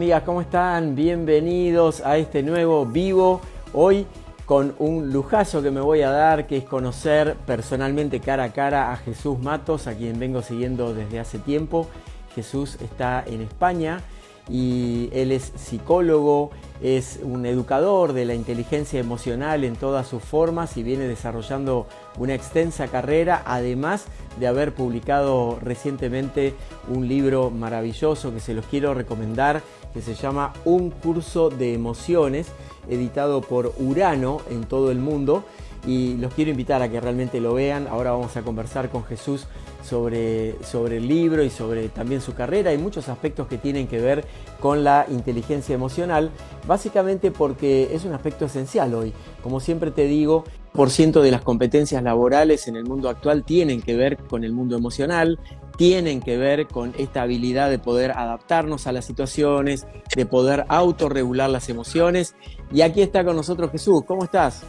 amigas, ¿cómo están? Bienvenidos a este nuevo vivo. Hoy con un lujazo que me voy a dar, que es conocer personalmente cara a cara a Jesús Matos, a quien vengo siguiendo desde hace tiempo. Jesús está en España y él es psicólogo, es un educador de la inteligencia emocional en todas sus formas y viene desarrollando una extensa carrera, además de haber publicado recientemente un libro maravilloso que se los quiero recomendar, que se llama Un curso de emociones, editado por Urano en todo el mundo, y los quiero invitar a que realmente lo vean. Ahora vamos a conversar con Jesús sobre el libro y sobre también su carrera y muchos aspectos que tienen que ver con la inteligencia emocional, básicamente porque es un aspecto esencial hoy. Como siempre te digo, por ciento de las competencias laborales en el mundo actual tienen que ver con el mundo emocional, tienen que ver con esta habilidad de poder adaptarnos a las situaciones, de poder autorregular las emociones. Y aquí está con nosotros Jesús. ¿Cómo estás?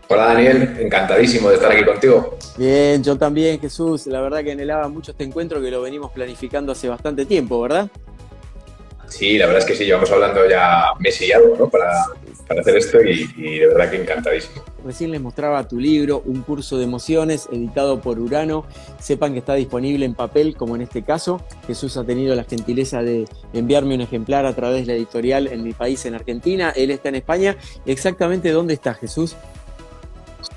Hola Daniel, encantadísimo de estar aquí contigo. Bien, yo también, Jesús. La verdad que anhelaba mucho este encuentro, que lo venimos planificando hace bastante tiempo, ¿verdad? Sí, la verdad es que sí, llevamos hablando ya mes y algo, ¿no? Para hacer esto y de verdad que encantadísimo. Recién les mostraba tu libro, Un curso de emociones, editado por Urano. Sepan que está disponible en papel, como en este caso. Jesús ha tenido la gentileza de enviarme un ejemplar a través de la editorial en mi país, en Argentina. Él está en España. ¿Exactamente dónde está, Jesús?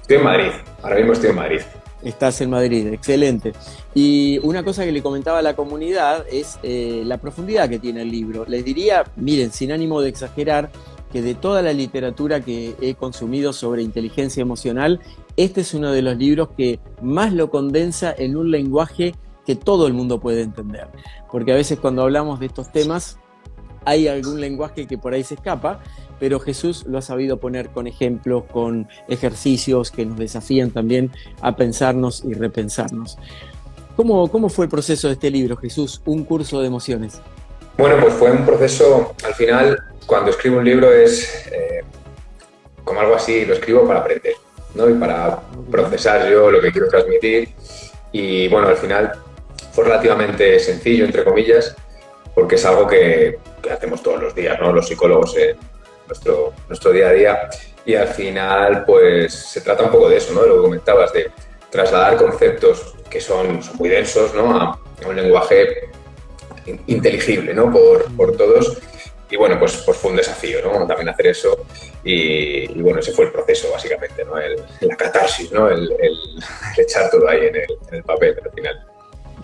Estoy en Madrid, ahora mismo estoy en Madrid. Estás en Madrid, excelente. Y una cosa que le comentaba a la comunidad es la profundidad que tiene el libro. Les diría, miren, sin ánimo de exagerar, que de toda la literatura que he consumido sobre inteligencia emocional, este es uno de los libros que más lo condensa en un lenguaje que todo el mundo puede entender. Porque a veces cuando hablamos de estos temas hay algún lenguaje que por ahí se escapa, pero Jesús lo ha sabido poner con ejemplos, con ejercicios que nos desafían también a pensarnos y repensarnos. ¿Cómo fue el proceso de este libro, Jesús? Un curso de emociones. Bueno, pues fue un proceso, al final, cuando escribo un libro es como algo así, lo escribo para aprender, ¿no? Y para procesar yo lo que quiero transmitir. Y bueno, al final fue relativamente sencillo, entre comillas, porque es algo que hacemos todos los días, ¿no? Los psicólogos en nuestro día a día, y al final pues se trata un poco de eso, ¿no? De lo que comentabas, de trasladar conceptos que son muy densos, ¿no? A un lenguaje inteligible, ¿no? Por todos. Y bueno, pues fue un desafío, ¿no? También hacer eso y bueno, ese fue el proceso básicamente, ¿no? La catarsis, ¿no? El echar todo ahí en el papel al final.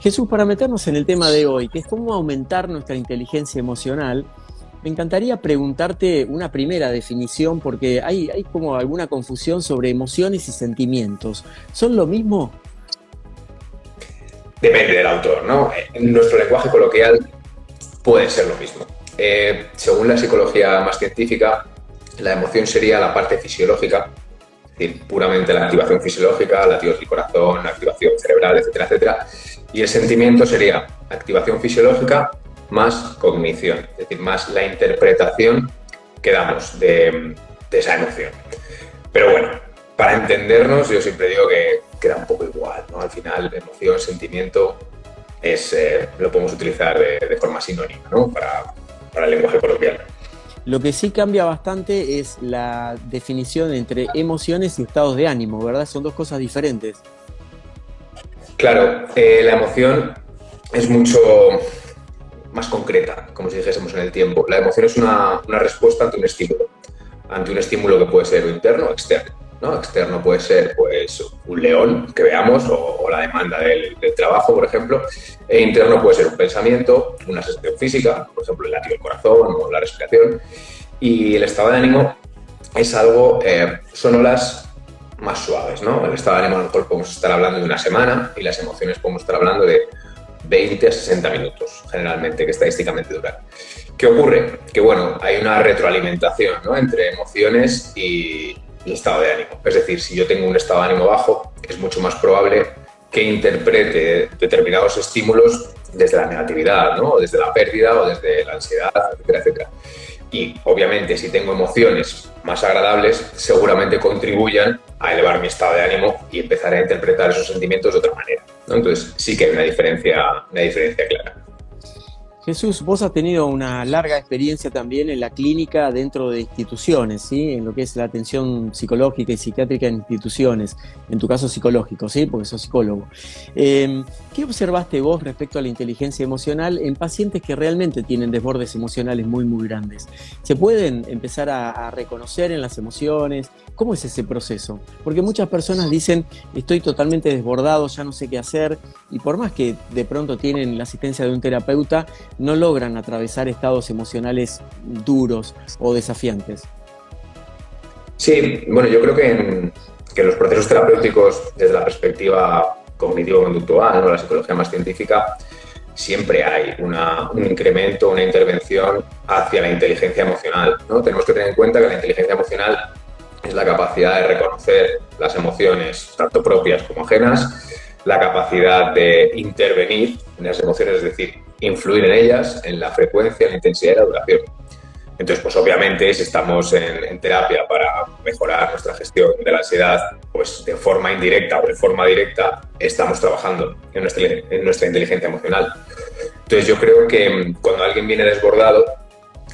Jesús, para meternos en el tema de hoy, que es cómo aumentar nuestra inteligencia emocional, me encantaría preguntarte una primera definición, porque hay como alguna confusión sobre emociones y sentimientos. ¿Son lo mismo? Depende del autor, ¿no? En nuestro lenguaje coloquial puede ser lo mismo. Según la psicología más científica, la emoción sería la parte fisiológica, es decir, puramente la activación fisiológica, latidos del corazón, activación cerebral, etcétera, etcétera. Y el sentimiento sería activación fisiológica más cognición, es decir, más la interpretación que damos de esa emoción. Pero bueno, para entendernos, yo siempre digo que da un poco igual, ¿no? Al final, emoción, sentimiento, lo podemos utilizar de forma sinónima, ¿no? Para el lenguaje coloquial. Lo que sí cambia bastante es la definición entre emociones y estados de ánimo, ¿verdad? Son dos cosas diferentes. Claro, la emoción es mucho más concreta, como si dijésemos en el tiempo. La emoción es una respuesta ante un estímulo que puede ser interno o externo, ¿no? Externo puede ser pues un león que veamos o la demanda del trabajo, por ejemplo, e interno puede ser un pensamiento, una sensación física, por ejemplo el latido del corazón o la respiración, y el estado de ánimo es algo, son olas más suaves, ¿no? El estado de ánimo a lo mejor podemos estar hablando de una semana y las emociones podemos estar hablando de 20 a 60 minutos, generalmente, que estadísticamente duran. ¿Qué ocurre? Que bueno, hay una retroalimentación, ¿no? Entre emociones y estado de ánimo. Es decir, si yo tengo un estado de ánimo bajo, es mucho más probable que interprete determinados estímulos desde la negatividad, ¿no? O desde la pérdida o desde la ansiedad, etcétera, etcétera. Y obviamente si tengo emociones más agradables, seguramente contribuyan a elevar mi estado de ánimo y empezar a interpretar esos sentimientos de otra manera, ¿no? Entonces sí que hay una diferencia clara. Jesús, vos has tenido una larga experiencia también en la clínica dentro de instituciones, ¿sí? En lo que es la atención psicológica y psiquiátrica en instituciones, en tu caso psicológico, ¿sí? Porque sos psicólogo. ¿Qué observaste vos respecto a la inteligencia emocional en pacientes que realmente tienen desbordes emocionales muy, muy grandes? ¿Se pueden empezar a reconocer en las emociones? ¿Cómo es ese proceso? Porque muchas personas dicen, estoy totalmente desbordado, ya no sé qué hacer, y por más que de pronto tienen la asistencia de un terapeuta, no logran atravesar estados emocionales duros o desafiantes. Sí, bueno, yo creo que en los procesos terapéuticos, desde la perspectiva cognitivo-conductual, ¿no? La psicología más científica, siempre hay un incremento, una intervención hacia la inteligencia emocional, ¿no? Tenemos que tener en cuenta que la inteligencia emocional es la capacidad de reconocer las emociones, tanto propias como ajenas, la capacidad de intervenir en las emociones, es decir, influir en ellas, en la frecuencia, en la intensidad y la duración. Entonces, pues obviamente, si estamos en terapia para mejorar nuestra gestión de la ansiedad, pues de forma indirecta o de forma directa estamos trabajando en nuestra inteligencia emocional. Entonces, yo creo que cuando alguien viene desbordado,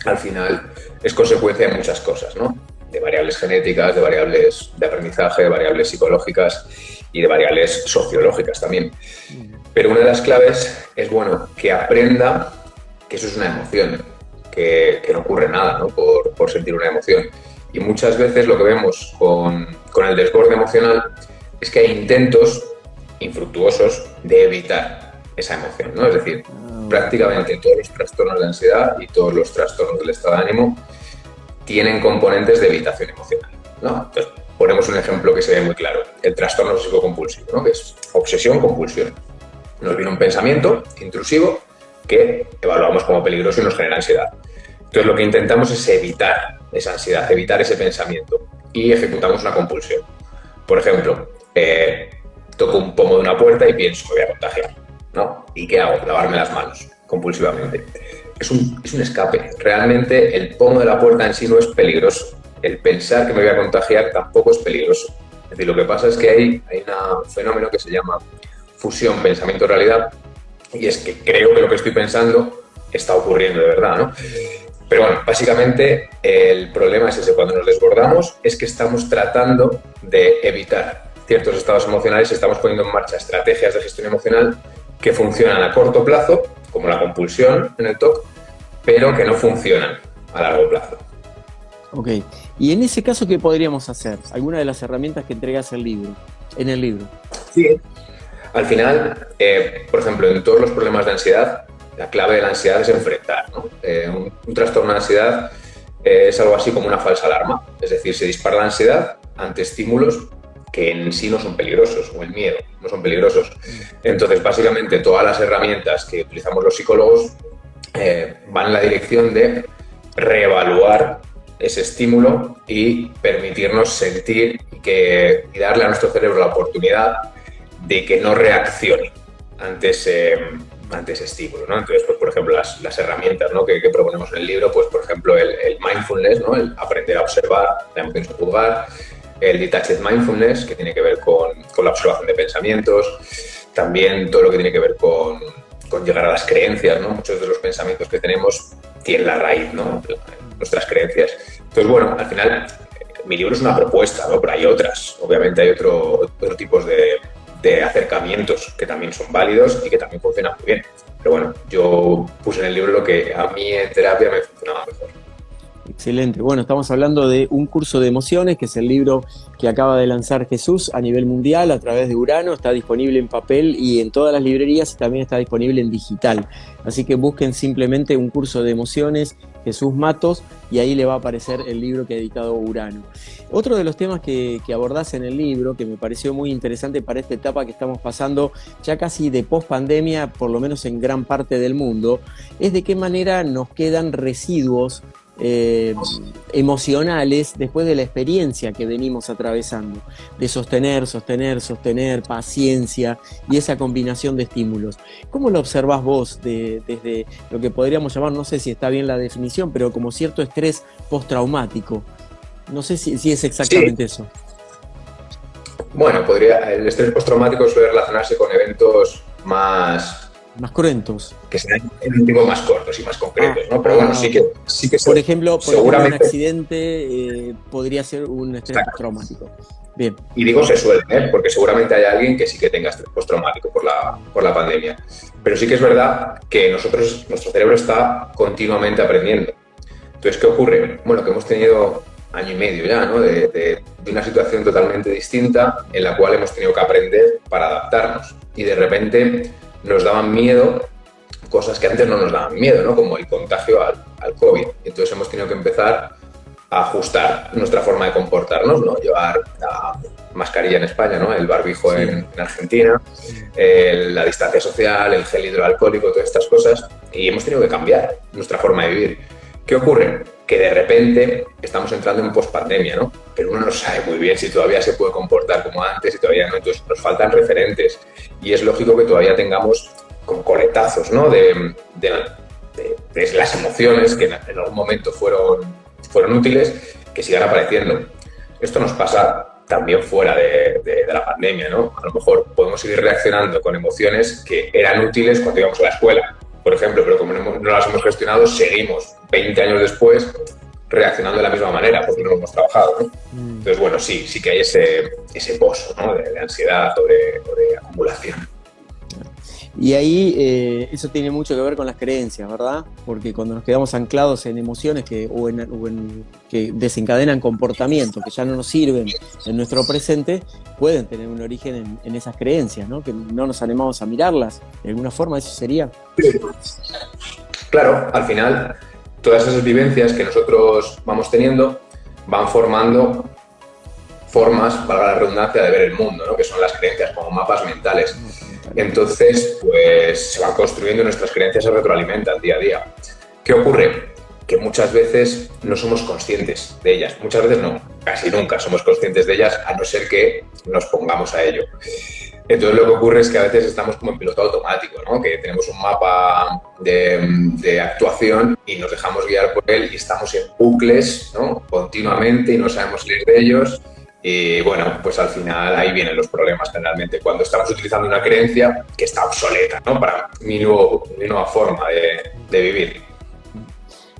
al final es consecuencia de muchas cosas, ¿no? De variables genéticas, de variables de aprendizaje, de variables psicológicas y de variables sociológicas también. Pero una de las claves es, bueno, que aprenda que eso es una emoción, que no ocurre nada, ¿no? por sentir una emoción. Y muchas veces lo que vemos con el desborde emocional es que hay intentos infructuosos de evitar esa emoción, ¿no? Es decir, prácticamente todos los trastornos de ansiedad y todos los trastornos del estado de ánimo tienen componentes de evitación emocional, ¿no? Entonces, ponemos un ejemplo que se ve muy claro, el trastorno obsesivo-compulsivo, ¿no? Que es obsesión-compulsión. Nos viene un pensamiento intrusivo que evaluamos como peligroso y nos genera ansiedad. Entonces, lo que intentamos es evitar esa ansiedad, evitar ese pensamiento y ejecutamos una compulsión. Por ejemplo, toco un pomo de una puerta y pienso, me voy a contagiar, ¿no? ¿Y qué hago? Lavarme las manos compulsivamente. Es un escape. Realmente el pomo de la puerta en sí no es peligroso. El pensar que me voy a contagiar tampoco es peligroso. Es decir, lo que pasa es que hay un fenómeno que se llama fusión pensamiento-realidad, y es que creo que lo que estoy pensando está ocurriendo de verdad, ¿no? Pero bueno, básicamente el problema es ese, cuando nos desbordamos es que estamos tratando de evitar ciertos estados emocionales y estamos poniendo en marcha estrategias de gestión emocional que funcionan a corto plazo, como la compulsión en el TOC, pero que no funcionan a largo plazo. Ok, y en ese caso, ¿qué podríamos hacer? ¿Alguna de las herramientas que entregas en el libro? Sí. Al final, por ejemplo, en todos los problemas de ansiedad, la clave de la ansiedad es enfrentar, ¿no? Un trastorno de ansiedad es algo así como una falsa alarma, es decir, se dispara la ansiedad ante estímulos que en sí no son peligrosos, o el miedo no son peligrosos. Entonces, básicamente, todas las herramientas que utilizamos los psicólogos van en la dirección de reevaluar ese estímulo y permitirnos sentir y darle a nuestro cerebro la oportunidad de que no reaccione ante ese estímulo, ¿no? Entonces, pues, por ejemplo, las herramientas, ¿no? que proponemos en el libro, pues, por ejemplo, el mindfulness, ¿no? El aprender a observar la emoción sin juzgar, el detached mindfulness, que tiene que ver con la observación de pensamientos, también todo lo que tiene que ver con llegar a las creencias, ¿no? Muchos de los pensamientos que tenemos tienen la raíz, ¿no? Nuestras creencias. Entonces, bueno, al final, mi libro es una propuesta, ¿no? Pero hay otras. Obviamente hay otros tipos de acercamientos que también son válidos y que también funcionan muy bien. Pero bueno, yo puse en el libro lo que a mí en terapia me funcionaba mejor. Excelente. Bueno, estamos hablando de Un curso de emociones, que es el libro que acaba de lanzar Jesús a nivel mundial a través de Urano. Está disponible en papel y en todas las librerías, y también está disponible en digital. Así que busquen simplemente Un curso de emociones, Jesús Matos, y ahí le va a aparecer el libro que ha dedicado Urano. Otro de los temas que abordás en el libro, que me pareció muy interesante para esta etapa que estamos pasando, ya casi de post-pandemia, por lo menos en gran parte del mundo, es de qué manera nos quedan residuos emocionales después de la experiencia que venimos atravesando, de sostener, paciencia y esa combinación de estímulos. ¿Cómo lo observás vos desde lo que podríamos llamar, no sé si está bien la definición, pero como cierto estrés postraumático? No sé si es exactamente eso. Bueno, el estrés postraumático suele relacionarse con eventos más Más cruentos. Que sean en un tiempo más cortos y más concretos, ¿no? Pero bueno, sí que por ejemplo, seguramente un accidente podría ser un estrés postraumático. Bien. Y digo se suele, porque seguramente hay alguien que sí que tenga estrés postraumático por la pandemia. Pero sí que es verdad que nuestro cerebro está continuamente aprendiendo. Entonces, ¿qué ocurre? Bueno, que hemos tenido año y medio ya, ¿no? De una situación totalmente distinta en la cual hemos tenido que aprender para adaptarnos. Y de repente nos daban miedo cosas que antes no nos daban miedo, ¿no? Como el contagio al COVID. Entonces hemos tenido que empezar a ajustar nuestra forma de comportarnos, ¿no? Llevar la mascarilla en España, ¿no? El barbijo sí. en Argentina, la distancia social, el gel hidroalcohólico, todas estas cosas. Y hemos tenido que cambiar nuestra forma de vivir. ¿Qué ocurre? Que de repente estamos entrando en pospandemia, ¿no? Pero uno no sabe muy bien si todavía se puede comportar como antes y todavía no. Entonces nos faltan referentes. Y es lógico que todavía tengamos con coletazos, ¿no? De las emociones que en algún momento fueron útiles, que sigan apareciendo. Esto nos pasa también fuera de la pandemia, ¿no? A lo mejor podemos seguir reaccionando con emociones que eran útiles cuando íbamos a la escuela, por ejemplo, pero como no las hemos gestionado, seguimos 20 años después reaccionando de la misma manera porque no lo hemos trabajado, ¿no? Entonces, bueno, sí que hay ese pozo, ¿no? de ansiedad o de acumulación. Y ahí eso tiene mucho que ver con las creencias, ¿verdad? Porque cuando nos quedamos anclados en emociones que desencadenan comportamientos que ya no nos sirven en nuestro presente, pueden tener un origen en esas creencias, ¿no? Que no nos animamos a mirarlas. De alguna forma eso sería. Claro, al final todas esas vivencias que nosotros vamos teniendo van formando formas, valga la redundancia, de ver el mundo, ¿no? Que son las creencias, como mapas mentales. Entonces, pues se van construyendo y nuestras creencias se retroalimentan día a día. ¿Qué ocurre? Que muchas veces no somos conscientes de ellas. Muchas veces no, casi nunca somos conscientes de ellas, a no ser que nos pongamos a ello. Entonces lo que ocurre es que a veces estamos como en piloto automático, ¿no? Que tenemos un mapa de actuación y nos dejamos guiar por él y estamos en bucles, ¿no? Continuamente y no sabemos salir de ellos. Y bueno, pues al final ahí vienen los problemas generalmente, cuando estamos utilizando una creencia que está obsoleta, ¿no? Para mi nueva forma de vivir.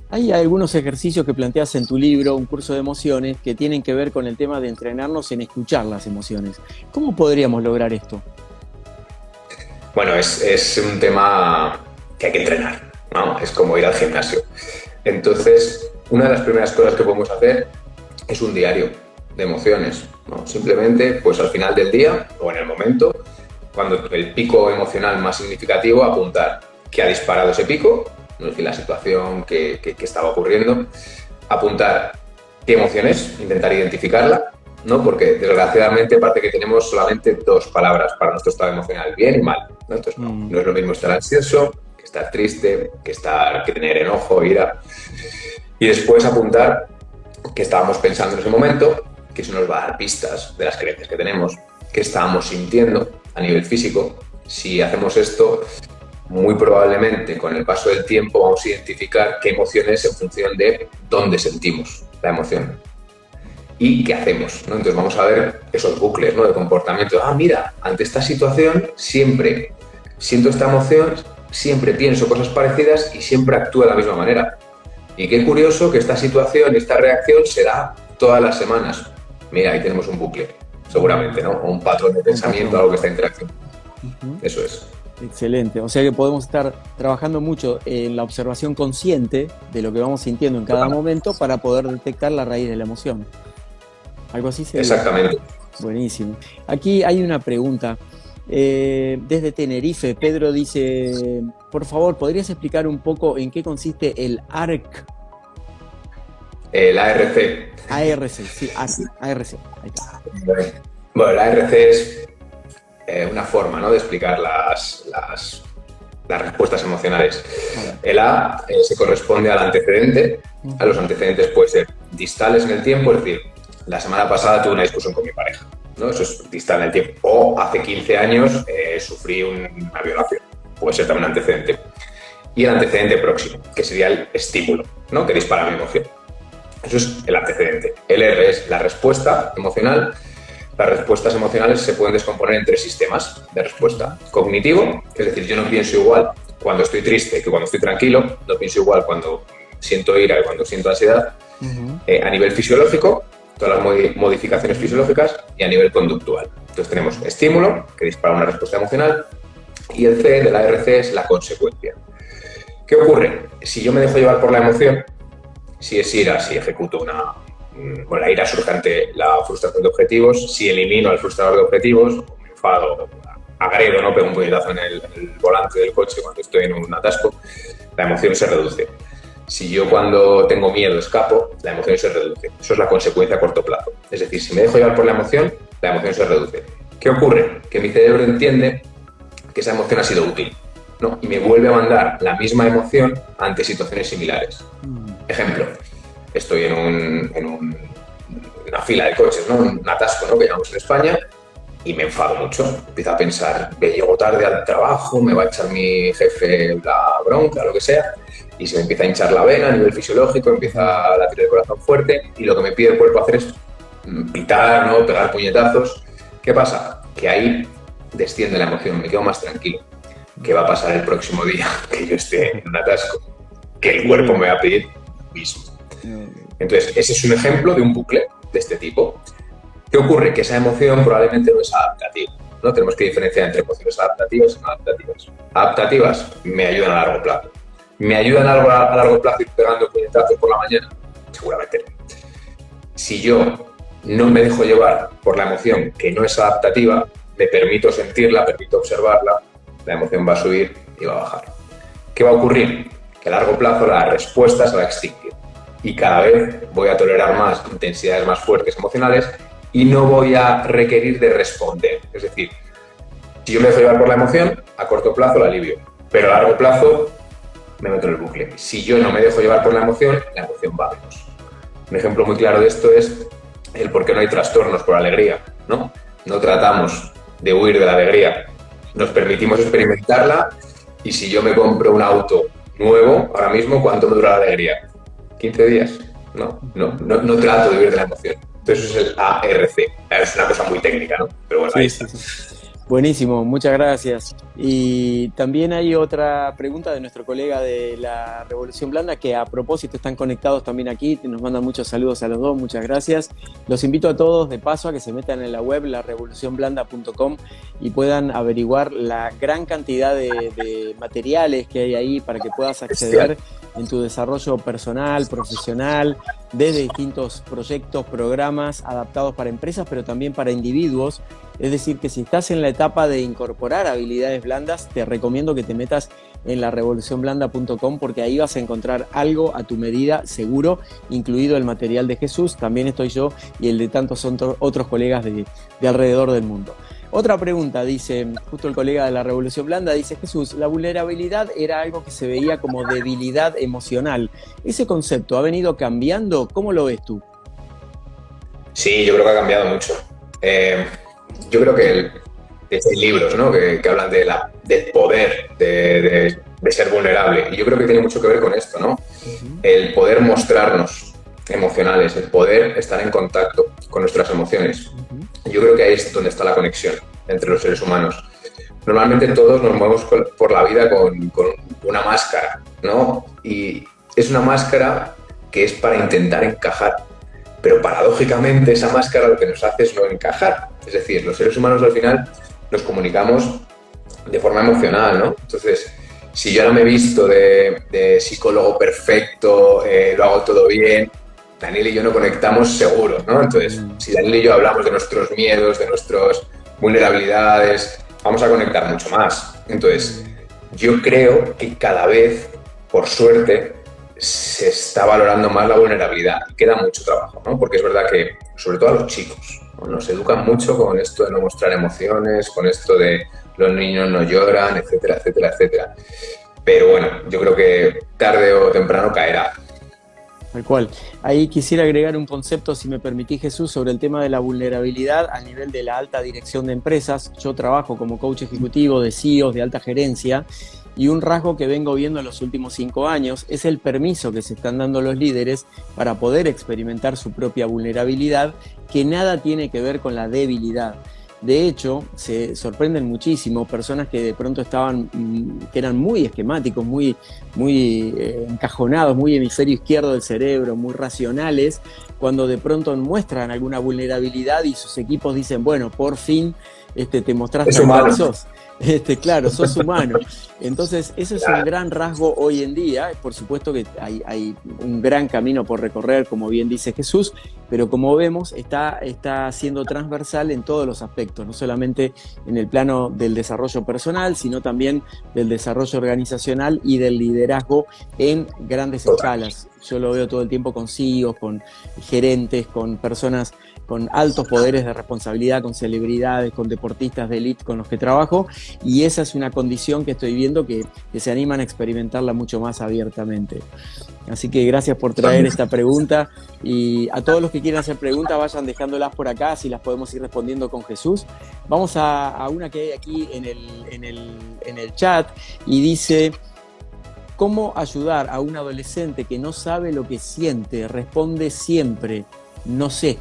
Hay algunos ejercicios que planteas en tu libro, Un curso de emociones, que tienen que ver con el tema de entrenarnos en escuchar las emociones. ¿Cómo podríamos lograr esto? Bueno, es un tema que hay que entrenar, ¿no? Es como ir al gimnasio. Entonces, una de las primeras cosas que podemos hacer es un diario de emociones, ¿no? Simplemente, pues al final del día o en el momento, cuando el pico emocional más significativo, apuntar qué ha disparado ese pico, ¿no? Es decir, la situación que estaba ocurriendo, apuntar qué emoción es, intentar identificarla, ¿no? Porque desgraciadamente parece que tenemos solamente dos palabras para nuestro estado emocional, bien y mal, ¿no? Entonces no es lo mismo estar ansioso que estar triste, que tener enojo, ira. Y después apuntar qué estábamos pensando en ese momento, que eso nos va a dar pistas de las creencias que tenemos, qué estábamos sintiendo a nivel físico. Si hacemos esto, muy probablemente con el paso del tiempo vamos a identificar qué emoción es en función de dónde sentimos la emoción y qué hacemos, ¿no? Entonces vamos a ver esos bucles, ¿no? De comportamiento. Mira, ante esta situación siempre siento esta emoción, siempre pienso cosas parecidas y siempre actúo de la misma manera. Y qué curioso que esta situación y esta reacción se da todas las semanas. Mira, ahí tenemos un bucle, seguramente, ¿no? O un patrón de pensamiento, algo que está interaccionando. Eso es. Excelente. O sea que podemos estar trabajando mucho en la observación consciente de lo que vamos sintiendo en cada momento para poder detectar la raíz de la emoción. ¿Algo así sería? Exactamente. Buenísimo. Aquí hay una pregunta. Desde Tenerife, Pedro dice, por favor, ¿podrías explicar un poco en qué consiste el ARC? El ARC. ARC, sí, ARC. Ahí está. Bueno, el ARC es una forma, ¿no? De explicar las respuestas emocionales. El A se corresponde al antecedente. A los antecedentes pueden ser distales en el tiempo, es decir, la semana pasada tuve una discusión con mi pareja, ¿no? Eso es distal en el tiempo. O hace 15 años sufrí una violación. Puede ser también un antecedente. Y el antecedente próximo, que sería el estímulo, ¿no? Que dispara mi emoción. Eso es el antecedente. El R es la respuesta emocional las respuestas emocionales se pueden descomponer en 3 sistemas de respuesta. Cognitivo, es decir, yo no pienso igual cuando estoy triste que cuando estoy tranquilo, no pienso igual cuando siento ira que cuando siento ansiedad. A nivel fisiológico, todas las modificaciones fisiológicas, y a nivel conductual. Entonces tenemos estímulo, que dispara una respuesta emocional, y el C de la RC es la consecuencia. ¿Qué ocurre? Si yo me dejo llevar por la emoción, si es ira, si ejecuto la ira surge ante la frustración de objetivos, si elimino al frustrador de objetivos, me enfado, agredo, ¿no? Pego un puñetazo en el volante del coche cuando estoy en un atasco, la emoción se reduce. Si yo cuando tengo miedo escapo, la emoción se reduce. Eso es la consecuencia a corto plazo. Es decir, si me dejo llevar por la emoción se reduce. ¿Qué ocurre? Que mi cerebro entiende que esa emoción ha sido útil, ¿no? Y me vuelve a mandar la misma emoción ante situaciones similares. Ejemplo, estoy en una fila de coches, ¿no? Un atasco, ¿no? Que llamamos en España, y me enfado mucho. Empiezo a pensar, llego tarde al trabajo, me va a echar mi jefe la bronca, lo que sea, y se me empieza a hinchar la vena a nivel fisiológico, empieza a latir el corazón fuerte, y lo que me pide el cuerpo hacer es pitar, ¿no? Pegar puñetazos. ¿Qué pasa? Que ahí desciende la emoción, me quedo más tranquilo. ¿Qué va a pasar el próximo día que yo esté en un atasco? Que el cuerpo me va a pedir lo mismo. Entonces, ese es un ejemplo de un bucle de este tipo. ¿Qué ocurre? Que esa emoción probablemente no es adaptativa, ¿no? Tenemos que diferenciar entre emociones adaptativas y no adaptativas. Adaptativas me ayudan a largo plazo. ¿Me ayudan a largo plazo ir pegando puñetazos por la mañana? Seguramente no. Si yo no me dejo llevar por la emoción que no es adaptativa, me permito sentirla, permito observarla, la emoción va a subir y va a bajar. ¿Qué va a ocurrir? Que a largo plazo la respuesta se va a extinguir y cada vez voy a tolerar más intensidades más fuertes emocionales y no voy a requerir de responder. Es decir, si yo me dejo llevar por la emoción, a corto plazo la alivio, pero a largo plazo me meto en el bucle. Si yo no me dejo llevar por la emoción va a menos. Un ejemplo muy claro de esto es el por qué no hay trastornos por alegría, ¿no? No tratamos de huir de la alegría, nos permitimos experimentarla, y si yo me compro un auto nuevo, ahora mismo, ¿cuánto me dura la alegría? ¿15 días? No trato de huir de la emoción. Entonces eso es el ARC. Es una cosa muy técnica, ¿no? Pero bueno, ahí está. Sí. Buenísimo, muchas gracias. Y también hay otra pregunta de nuestro colega de la Revolución Blanda, que a propósito están conectados también aquí, nos mandan muchos saludos a los dos, muchas gracias. Los invito a todos de paso a que se metan en la web larevolucionblanda.com y puedan averiguar la gran cantidad de materiales que hay ahí para que puedas acceder en tu desarrollo personal, profesional, desde distintos proyectos, programas adaptados para empresas, pero también para individuos. Es decir, que si estás en la etapa de incorporar habilidades blandas, te recomiendo que te metas en larevolucionblanda.com, porque ahí vas a encontrar algo a tu medida, seguro, incluido el material de Jesús. También estoy yo y el de tantos otros colegas de alrededor del mundo. Otra pregunta, dice justo el colega de la Revolución Blanda, dice: Jesús, la vulnerabilidad era algo que se veía como debilidad emocional. ¿Ese concepto ha venido cambiando? ¿Cómo lo ves tú? Sí, yo creo que ha cambiado mucho. Yo creo que hay libros, ¿no? que hablan del poder de ser vulnerable, y yo creo que tiene mucho que ver con esto, ¿no? El poder mostrarnos emocionales, el poder estar en contacto con nuestras emociones. Yo creo que ahí es donde está la conexión entre los seres humanos. Normalmente todos nos movemos por la vida con una máscara, ¿no? Y es una máscara que es para intentar encajar, pero paradójicamente esa máscara lo que nos hace es no encajar. Es decir, los seres humanos al final nos comunicamos de forma emocional, ¿no? Entonces, si yo ahora me he visto de psicólogo perfecto, lo hago todo bien, Daniel y yo no conectamos seguro, ¿no? Entonces, si Daniel y yo hablamos de nuestros miedos, de nuestras vulnerabilidades, vamos a conectar mucho más. Entonces, yo creo que cada vez, por suerte, se está valorando más la vulnerabilidad. Queda mucho trabajo, ¿no? Porque es verdad que, sobre todo a los chicos, ¿no? Nos educan mucho con esto de no mostrar emociones, con esto de los niños no lloran, etcétera, etcétera, etcétera. Pero bueno, yo creo que tarde o temprano caerá. Tal cual. Ahí quisiera agregar un concepto, si me permitís, Jesús, sobre el tema de la vulnerabilidad a nivel de la alta dirección de empresas. Yo trabajo como coach ejecutivo de CEOs, de alta gerencia, Y un rasgo que vengo viendo en los últimos 5 años es el permiso que se están dando los líderes para poder experimentar su propia vulnerabilidad, que nada tiene que ver con la debilidad. De hecho, se sorprenden muchísimo personas que de pronto que eran muy esquemáticos, muy encajonados, muy hemisferio izquierdo del cerebro, muy racionales, cuando de pronto muestran alguna vulnerabilidad y sus equipos dicen, bueno, por fin te mostraste cuál sos. Claro, sos humano. Entonces, eso es un gran rasgo hoy en día. Por supuesto que hay un gran camino por recorrer, como bien dice Jesús, pero como vemos, está siendo transversal en todos los aspectos, no solamente en el plano del desarrollo personal, sino también del desarrollo organizacional y del liderazgo en grandes escalas. Yo lo veo todo el tiempo con CEOs, con gerentes, con personas con altos poderes de responsabilidad, con celebridades, con deportistas de élite con los que trabajo, y esa es una condición que estoy viendo que se animan a experimentarla mucho más abiertamente. Así que gracias por traer esta pregunta, y a todos los que quieran hacer preguntas vayan dejándolas por acá, así las podemos ir respondiendo con Jesús. Vamos a una que hay aquí en el chat, y dice: ¿cómo ayudar a un adolescente que no sabe lo que siente? Responde siempre, no sé.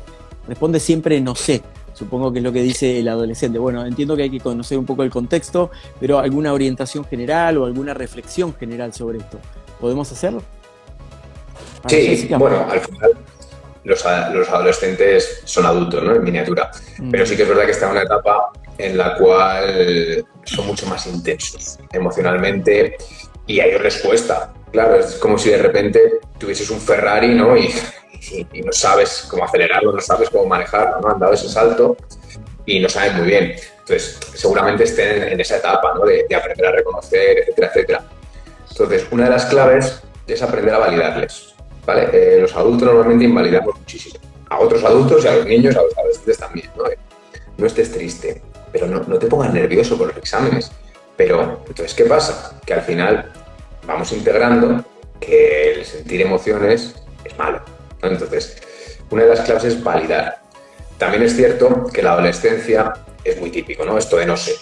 Responde siempre, no sé. Supongo que es lo que dice el adolescente. Bueno, entiendo que hay que conocer un poco el contexto, pero ¿alguna orientación general o alguna reflexión general sobre esto podemos hacerlo? Sí, bueno, al final los adolescentes son adultos, ¿no? En miniatura. Pero sí que es verdad que está en una etapa en la cual son mucho más intensos emocionalmente, y a ellos les cuesta. Claro, es como si de repente tuvieses un Ferrari, ¿no? Y no sabes cómo acelerarlo, no sabes cómo manejarlo, ¿no? Han dado ese salto y no saben muy bien. Entonces, seguramente estén en esa etapa, ¿no? De aprender a reconocer, etcétera, etcétera. Entonces, una de las claves es aprender a validarles, ¿vale? Los adultos normalmente invalidamos muchísimo. A otros adultos y a los niños, a los adolescentes también, ¿no? No estés triste, pero no te pongas nervioso por los exámenes. Pero, entonces, ¿qué pasa? Que al final vamos integrando que el sentir emociones es malo, ¿no? Entonces, una de las claves es validar. También es cierto que la adolescencia es muy típico, ¿no? Esto de no sé,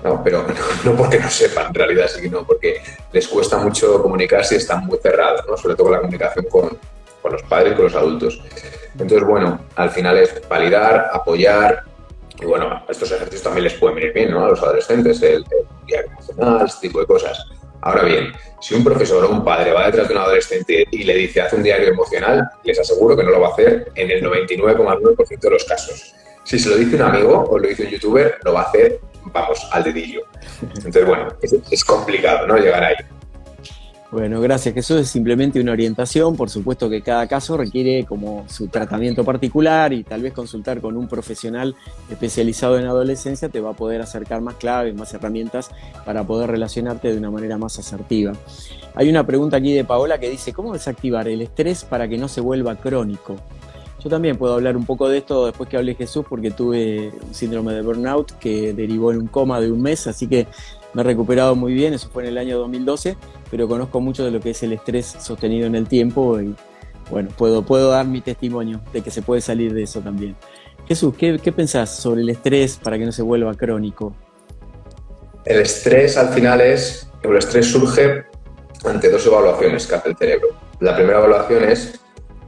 ¿no? Pero no porque no sepan, en realidad, sino porque les cuesta mucho comunicarse y están muy cerrados, ¿no? Sobre todo la comunicación con los padres y con los adultos. Entonces, bueno, al final es validar, apoyar, y bueno, estos ejercicios también les pueden venir bien, ¿no? A los adolescentes, el diario emocional, este tipo de cosas. Ahora bien, si un profesor o un padre va detrás de un adolescente y le dice haz un diario emocional, les aseguro que no lo va a hacer en el 99,9% de los casos. Si se lo dice un amigo o lo dice un youtuber, lo va a hacer, vamos, al dedillo. Entonces, bueno, es complicado, ¿no? Llegar ahí. Bueno, gracias. Eso es simplemente una orientación. Por supuesto que cada caso requiere como su tratamiento particular, y tal vez consultar con un profesional especializado en adolescencia te va a poder acercar más claves, más herramientas para poder relacionarte de una manera más asertiva. Hay una pregunta aquí de Paola que dice: ¿cómo desactivar el estrés para que no se vuelva crónico? Yo también puedo hablar un poco de esto después que hable Jesús, porque tuve un síndrome de burnout que derivó en un coma de 1 mes, así que me he recuperado muy bien. Eso fue en el año 2012, pero conozco mucho de lo que es el estrés sostenido en el tiempo, y bueno, puedo dar mi testimonio de que se puede salir de eso también. Jesús, ¿qué pensás sobre el estrés para que no se vuelva crónico? El estrés el estrés surge ante 2 evaluaciones que hace el cerebro. La primera evaluación es: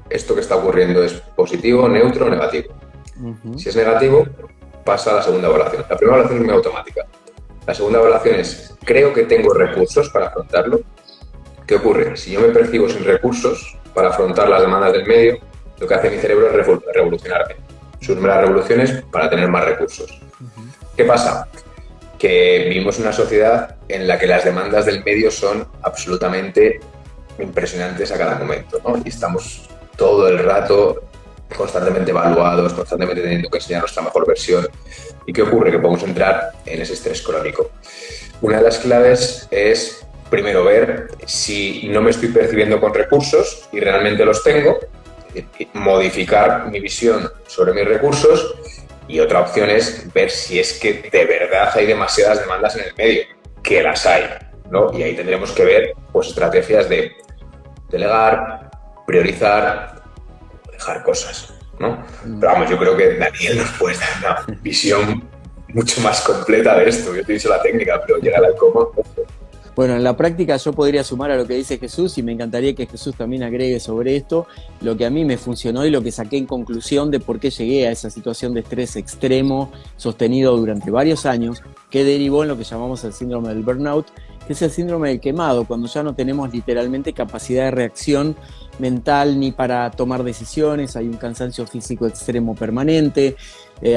¿esto que está ocurriendo es positivo, neutro o negativo? Si es negativo, pasa a la segunda evaluación. La primera evaluación es muy automática. La segunda evaluación es: ¿creo que tengo recursos para afrontarlo? ¿Qué ocurre? Si yo me percibo sin recursos para afrontar las demandas del medio, lo que hace mi cerebro es revolucionarme. Surge las revoluciones para tener más recursos. ¿Qué pasa? Que vivimos en una sociedad en la que las demandas del medio son absolutamente impresionantes a cada momento, ¿no? Y estamos todo el rato constantemente evaluados, constantemente teniendo que enseñar nuestra mejor versión. ¿Y qué ocurre? Que podemos entrar en ese estrés crónico. Una de las claves es, primero, ver si no me estoy percibiendo con recursos y realmente los tengo, modificar mi visión sobre mis recursos, y otra opción es ver si es que de verdad hay demasiadas demandas en el medio, que las hay, ¿no? Y ahí tendremos que ver pues estrategias de delegar, priorizar, dejar cosas, ¿no? Pero vamos, yo creo que Daniel nos puede dar una visión mucho más completa de esto. Yo te he dicho la técnica, pero llegar al coma... Bueno, en la práctica yo podría sumar a lo que dice Jesús y me encantaría que Jesús también agregue sobre esto lo que a mí me funcionó y lo que saqué en conclusión de por qué llegué a esa situación de estrés extremo sostenido durante varios años, que derivó en lo que llamamos el síndrome del burnout, que es el síndrome del quemado, cuando ya no tenemos literalmente capacidad de reacción mental ni para tomar decisiones, hay un cansancio físico extremo permanente,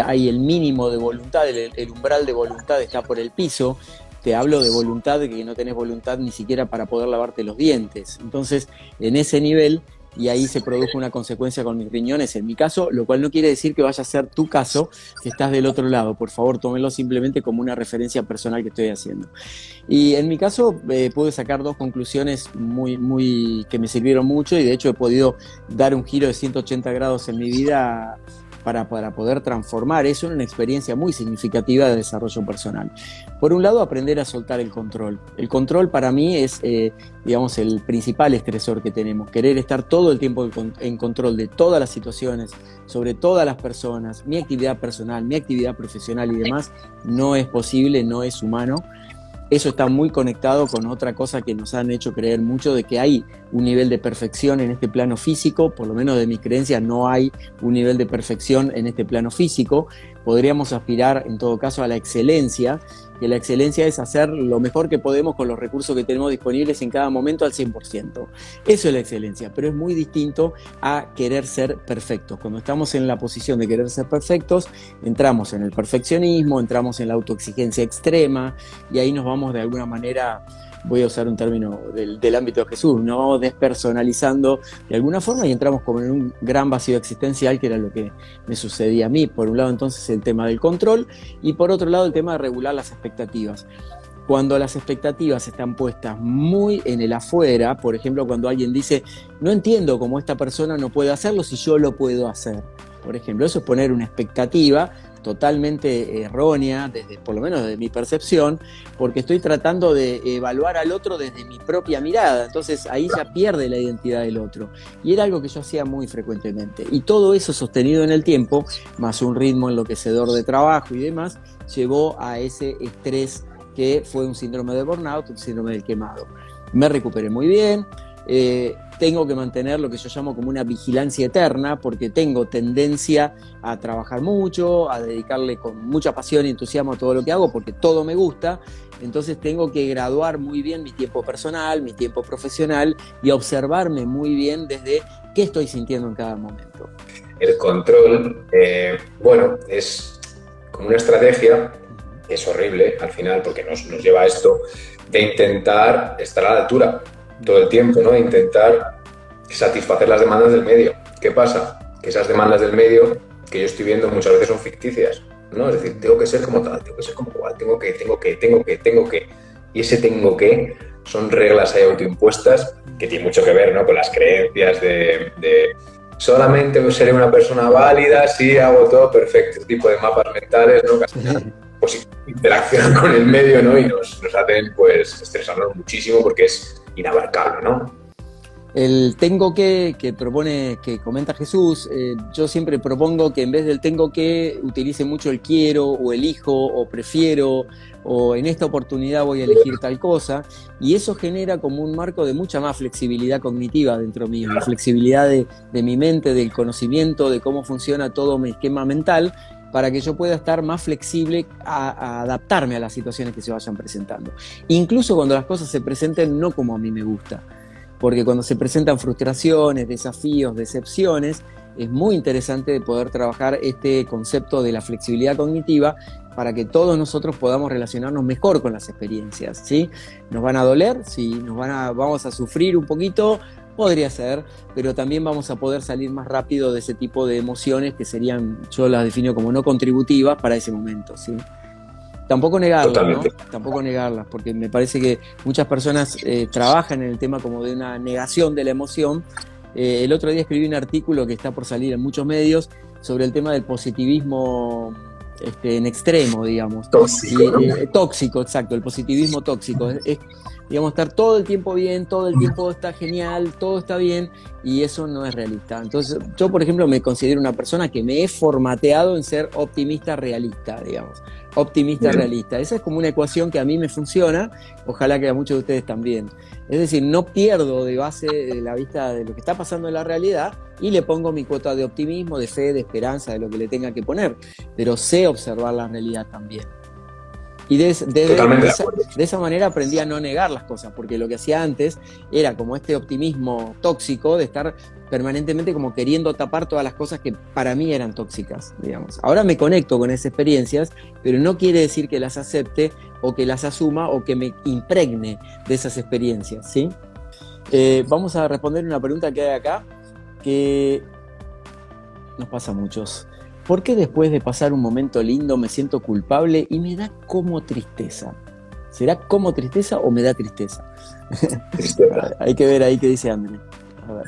hay el mínimo de voluntad, el umbral de voluntad está por el piso. Te hablo de voluntad, de que no tenés voluntad ni siquiera para poder lavarte los dientes. Entonces, en ese nivel, y ahí se produjo una consecuencia con mis riñones, en mi caso, lo cual no quiere decir que vaya a ser tu caso si estás del otro lado. Por favor, tómenlo simplemente como una referencia personal que estoy haciendo. Y en mi caso, pude sacar 2 conclusiones que me sirvieron mucho y de hecho he podido dar un giro de 180 grados en mi vida para poder transformar eso en una experiencia muy significativa de desarrollo personal. Por un lado, aprender a soltar el control. El control para mí es, digamos, el principal estresor que tenemos. Querer estar todo el tiempo en control de todas las situaciones, sobre todas las personas, mi actividad personal, mi actividad profesional y demás, no es posible, no es humano. Eso está muy conectado con otra cosa que nos han hecho creer mucho, de que hay un nivel de perfección en este plano físico. Por lo menos de mis creencias no hay un nivel de perfección en este plano físico. Podríamos aspirar en todo caso a la excelencia, que la excelencia es hacer lo mejor que podemos con los recursos que tenemos disponibles en cada momento al 100%. Eso es la excelencia, pero es muy distinto a querer ser perfectos. Cuando estamos en la posición de querer ser perfectos, entramos en el perfeccionismo, entramos en la autoexigencia extrema y ahí nos vamos de alguna manera, voy a usar un término del ámbito de Jesús, nos vamos despersonalizando de alguna forma y entramos como en un gran vacío existencial, que era lo que me sucedía a mí. Por un lado entonces el tema del control y por otro lado el tema de regular las expectativas. Cuando las expectativas están puestas muy en el afuera, por ejemplo cuando alguien dice, no entiendo cómo esta persona no puede hacerlo si yo lo puedo hacer. Por ejemplo, eso es poner una expectativa totalmente errónea, por lo menos desde mi percepción, porque estoy tratando de evaluar al otro desde mi propia mirada. Entonces ahí ya pierde la identidad del otro. Y era algo que yo hacía muy frecuentemente. Y todo eso sostenido en el tiempo, más un ritmo enloquecedor de trabajo y demás, llevó a ese estrés que fue un síndrome de burnout, un síndrome del quemado. Me recuperé muy bien. Tengo que mantener lo que yo llamo como una vigilancia eterna, porque tengo tendencia a trabajar mucho, a dedicarle con mucha pasión y entusiasmo a todo lo que hago, porque todo me gusta. Entonces tengo que graduar muy bien mi tiempo personal, mi tiempo profesional y observarme muy bien desde qué estoy sintiendo en cada momento. El control, bueno, es como una estrategia, que es horrible al final, porque nos lleva a esto, de intentar estar a la altura todo el tiempo, ¿no? Intentar satisfacer las demandas del medio. ¿Qué pasa? Que esas demandas del medio que yo estoy viendo muchas veces son ficticias, ¿no? Es decir, tengo que ser como tal, tengo que ser como cual, tengo que. Y ese tengo que son reglas ahí autoimpuestas que tienen mucho que ver, ¿no? Con las creencias de solamente seré una persona válida si hago todo perfecto. Este tipo de mapas mentales, ¿no? Pues interaccionan con el medio, ¿no? Y nos hacen, pues, estresarnos muchísimo porque es inabarcable, ¿no? El tengo que comenta Jesús, yo siempre propongo que en vez del tengo que utilice mucho el quiero o elijo o prefiero o en esta oportunidad voy a elegir tal cosa, y eso genera como un marco de mucha más flexibilidad cognitiva dentro mío, la flexibilidad de mi mente, del conocimiento de cómo funciona todo mi esquema mental, para que yo pueda estar más flexible a adaptarme a las situaciones que se vayan presentando. Incluso cuando las cosas se presenten no como a mí me gusta. Porque cuando se presentan frustraciones, desafíos, decepciones, es muy interesante poder trabajar este concepto de la flexibilidad cognitiva para que todos nosotros podamos relacionarnos mejor con las experiencias, ¿sí? ¿Nos van a doler? Sí. ¿Vamos a sufrir un poquito? Podría ser, pero también vamos a poder salir más rápido de ese tipo de emociones que serían, yo las defino como no contributivas para ese momento, ¿sí? Tampoco negarlas, ¿no? Tampoco negarlas, porque me parece que muchas personas trabajan en el tema como de una negación de la emoción. El otro día escribí un artículo que está por salir en muchos medios sobre el tema del positivismo en extremo, digamos. Tóxico, ¿no? Tóxico, exacto, el positivismo tóxico. Es, digamos, estar todo el tiempo bien, todo el tiempo está genial, todo está bien, y eso no es realista. Entonces, yo, por ejemplo, me considero una persona que me he formateado en ser optimista realista, digamos. Optimista realista. Esa es como una ecuación que a mí me funciona, ojalá que a muchos de ustedes también. Es decir, no pierdo de base de la vista de lo que está pasando en la realidad y le pongo mi cuota de optimismo, de fe, de esperanza, de lo que le tenga que poner, pero sé observar la realidad también. Y de esa manera aprendí a no negar las cosas, porque lo que hacía antes era como este optimismo tóxico de estar permanentemente como queriendo tapar todas las cosas que para mí eran tóxicas, digamos. Ahora me conecto con esas experiencias, pero no quiere decir que las acepte o que las asuma o que me impregne de esas experiencias, ¿sí? Vamos a responder una pregunta que hay acá, que nos pasa a muchos. ¿Por qué después de pasar un momento lindo me siento culpable y me da como tristeza? ¿Será como tristeza o me da tristeza? Hay que ver ahí qué dice André. A ver.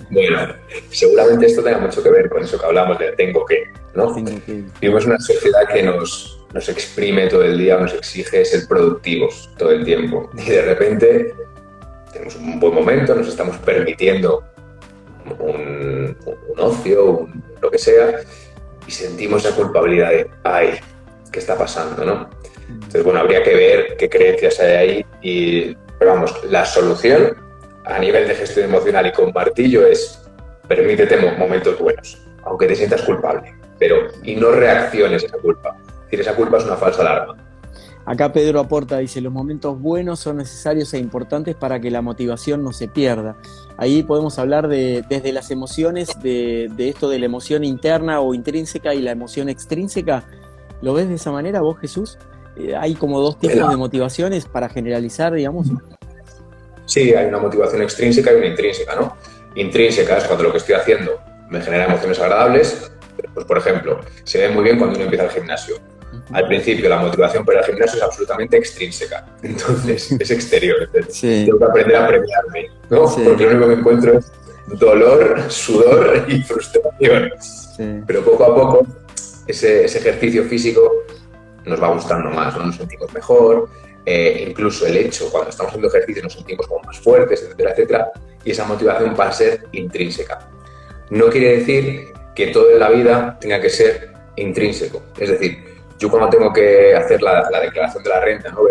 Bueno, seguramente esto tenga mucho que ver con eso que hablamos de tengo que, ¿no? Vivimos una sociedad que nos exprime todo el día, nos exige ser productivos todo el tiempo. Y de repente tenemos un buen momento, nos estamos permitiendo un ocio, lo que sea, y sentimos esa culpabilidad de, ay, ¿qué está pasando, no? Entonces, bueno, habría que ver qué creencias hay ahí, pero vamos, la solución a nivel de gestión emocional y con martillo es permítete momentos buenos, aunque te sientas culpable, y no reacciones a esa culpa. Es decir, esa culpa es una falsa alarma. Acá Pedro aporta, dice, los momentos buenos son necesarios e importantes para que la motivación no se pierda. Ahí podemos hablar desde las emociones, de esto de la emoción interna o intrínseca y la emoción extrínseca. ¿Lo ves de esa manera vos, Jesús? Hay como dos tipos de motivaciones para generalizar, digamos. Sí, hay una motivación extrínseca y una intrínseca, ¿no? Intrínseca es cuando lo que estoy haciendo me genera emociones agradables. Pues, por ejemplo, se ve muy bien cuando uno empieza el gimnasio. Al principio la motivación para el gimnasio es absolutamente extrínseca, entonces es exterior. Sí. Tengo que aprender a premiarme, ¿no? Sí. Porque lo único que encuentro es dolor, sudor y frustración. Sí. Pero poco a poco ese ejercicio físico nos va gustando más, ¿no? Nos sentimos mejor, incluso el hecho, cuando estamos haciendo ejercicio nos sentimos como más fuertes, etcétera, etcétera, y esa motivación va a ser intrínseca. No quiere decir que todo en la vida tenga que ser intrínseco, es decir, yo cuando tengo que hacer la declaración de la renta, ¿no?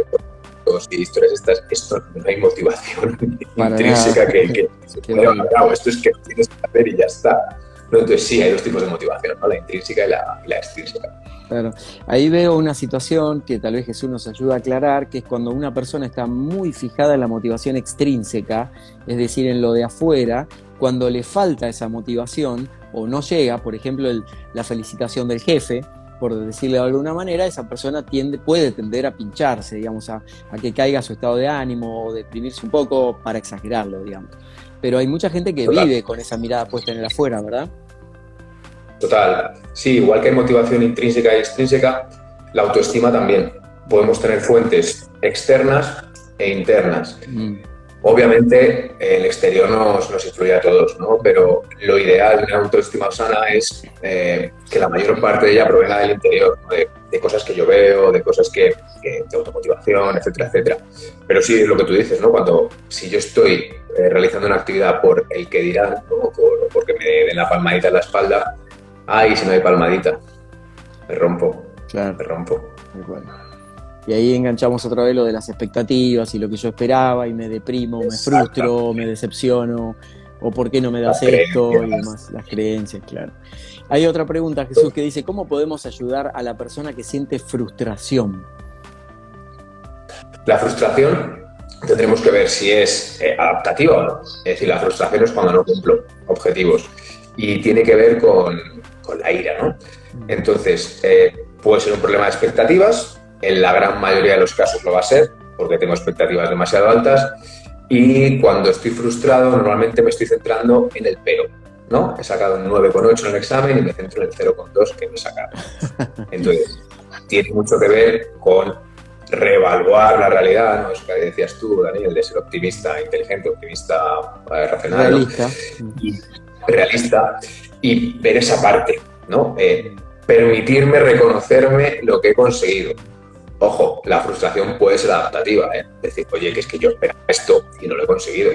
Y historias estas, esto no hay motivación intrínseca que se pueda llevar a cabo. Esto es que lo tienes que hacer y ya está, ¿no? Entonces sí, hay dos tipos de motivación, ¿no? La intrínseca y la extrínseca. Claro, ahí veo una situación que tal vez Jesús nos ayuda a aclarar, que es cuando una persona está muy fijada en la motivación extrínseca, es decir, en lo de afuera, cuando le falta esa motivación o no llega, por ejemplo, la felicitación del jefe, por decirle de alguna manera, esa persona puede tender a pincharse, digamos, a que caiga su estado de ánimo o deprimirse un poco, para exagerarlo, digamos. Pero hay mucha gente que vive con esa mirada puesta en el afuera, ¿verdad? Total. Sí, igual que hay motivación intrínseca y extrínseca, la autoestima también. Podemos tener fuentes externas e internas. Obviamente el exterior nos influye a todos, ¿no? Pero lo ideal de una autoestima sana es que la mayor parte de ella provenga del interior, ¿no? de cosas que yo veo, de cosas de automotivación, etcétera, etcétera. Pero sí es lo que tú dices, ¿no? Si yo estoy realizando una actividad por el que dirán, ¿no? Porque me den la palmadita en la espalda, ay, si no hay palmadita, me rompo, claro. Me rompo. Igual. Y ahí enganchamos otra vez lo de las expectativas y lo que yo esperaba y me deprimo, me frustro, me decepciono, o por qué no me das esto y demás, las creencias, claro. Hay otra pregunta, Jesús, que dice, ¿cómo podemos ayudar a la persona que siente frustración? La frustración tendremos que ver si es adaptativa o no. Es decir, la frustración es cuando no cumplo objetivos y tiene que ver con la ira, ¿no? Entonces, puede ser un problema de expectativas. En la gran mayoría de los casos lo va a ser, porque tengo expectativas demasiado altas, y cuando estoy frustrado normalmente me estoy centrando en el pero, ¿no? He sacado un 9,8 en el examen y me centro en el 0,2 que no he sacado. Entonces, tiene mucho que ver con reevaluar la realidad, ¿no? Eso que decías tú, Daniel, de ser optimista inteligente, optimista racional, realista, y ver esa parte, ¿no? Permitirme reconocerme lo que he conseguido. Ojo, la frustración puede ser adaptativa, ¿eh? Decir, oye, que es que yo esperaba esto y no lo he conseguido.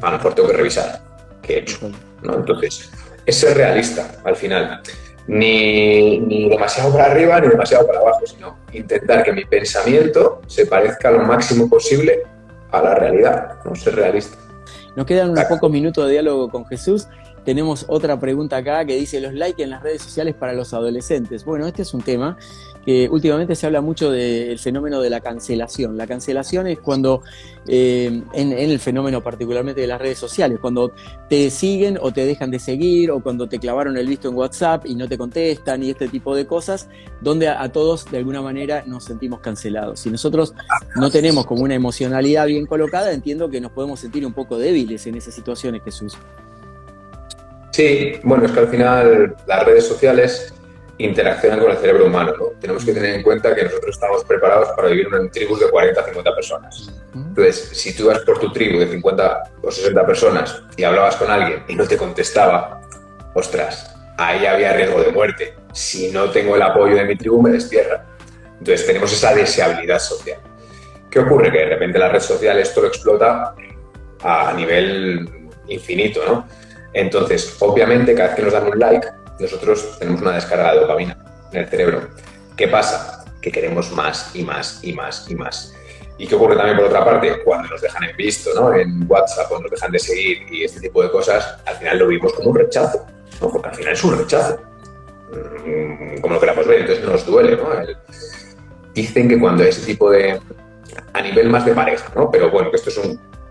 A lo mejor tengo que revisar. que he hecho, ¿no? Entonces, es ser realista al final. Ni demasiado para arriba ni demasiado para abajo, sino intentar que mi pensamiento se parezca lo máximo posible a la realidad, ¿no? Ser realista. Nos quedan unos pocos minutos de diálogo con Jesús. Tenemos otra pregunta acá que dice: los likes en las redes sociales para los adolescentes. Bueno, este es un tema que últimamente se habla mucho del fenómeno de la cancelación. La cancelación es cuando, en el fenómeno particularmente de las redes sociales, cuando te siguen o te dejan de seguir, o cuando te clavaron el visto en WhatsApp y no te contestan, y este tipo de cosas, donde a todos de alguna manera nos sentimos cancelados. Si nosotros no tenemos como una emocionalidad bien colocada, entiendo que nos podemos sentir un poco débiles en esas situaciones, Jesús. Sí, bueno, es que al final las redes sociales interaccionan con el cerebro humano, ¿no? Tenemos que tener en cuenta que nosotros estamos preparados para vivir en tribus de 40 a 50 personas. Entonces, si tú vas por tu tribu de 50 o 60 personas y hablabas con alguien y no te contestaba, ostras, ahí había riesgo de muerte. Si no tengo el apoyo de mi tribu, me destierra. Entonces, tenemos esa deseabilidad social. ¿Qué ocurre? Que de repente la red social esto lo explota a nivel infinito, ¿no? Entonces, obviamente, cada vez que nos dan un like, nosotros tenemos una descarga de dopamina en el cerebro. ¿Qué pasa? Que queremos más y más y más y más. ¿Y qué ocurre también por otra parte? Cuando nos dejan en visto, ¿no? En WhatsApp, o nos dejan de seguir y este tipo de cosas, al final lo vimos como un rechazo, ¿no? Porque al final es un rechazo, como lo queramos ver, entonces nos duele, ¿no? Dicen que cuando ese tipo de... a nivel más de pareja, ¿no? Pero bueno, que esto es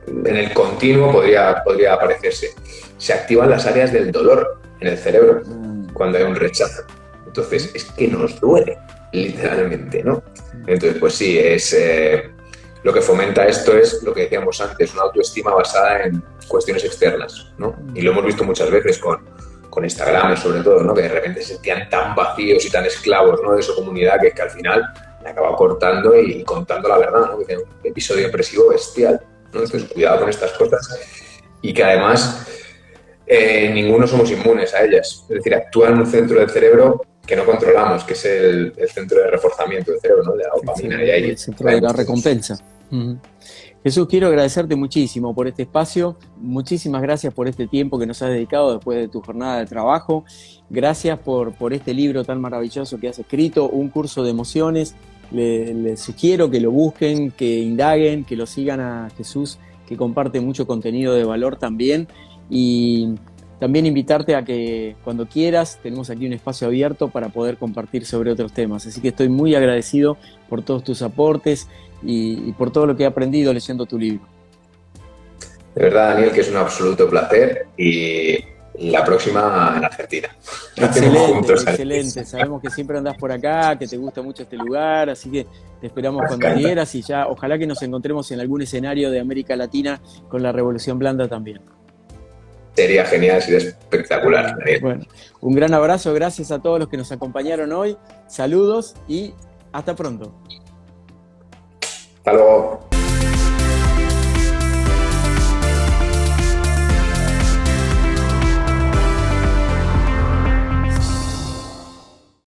en el continuo podría parecerse. Se activan las áreas del dolor en el cerebro cuando hay un rechazo. Entonces, es que nos duele, literalmente, ¿no? Entonces, pues sí, es lo que fomenta esto es lo que decíamos antes, una autoestima basada en cuestiones externas, ¿no? Y lo hemos visto muchas veces con Instagram, sobre todo, ¿no? Que de repente se sentían tan vacíos y tan esclavos, ¿no? De su comunidad que al final me acaba cortando y contando la verdad, ¿no? Que tiene un episodio depresivo bestial, ¿no? Entonces, cuidado con estas cosas y que además ninguno somos inmunes a ellas. Es decir, actúan en un centro del cerebro que no controlamos, que es el centro de reforzamiento del cerebro, ¿no? De la dopamina. El centro de la recompensa. Jesús, quiero agradecerte muchísimo por este espacio. Muchísimas gracias por este tiempo que nos has dedicado después de tu jornada de trabajo. Gracias por este libro tan maravilloso que has escrito, Un curso de emociones. Les sugiero que lo busquen, que indaguen, que lo sigan a Jesús, que comparte mucho contenido de valor también. Y también invitarte a que cuando quieras, tenemos aquí un espacio abierto para poder compartir sobre otros temas. Así que estoy muy agradecido por todos tus aportes y por todo lo que he aprendido leyendo tu libro. De verdad, Daniel, que es un absoluto placer y la próxima en Argentina. Excelente, excelente. Sabemos que siempre andás por acá, que te gusta mucho este lugar, así que te esperamos cuando quieras y ya ojalá que nos encontremos en algún escenario de América Latina con la Revolución Blanda también. Sería genial, sería espectacular. Bueno, un gran abrazo, gracias a todos los que nos acompañaron hoy. Saludos y hasta pronto. Hasta luego.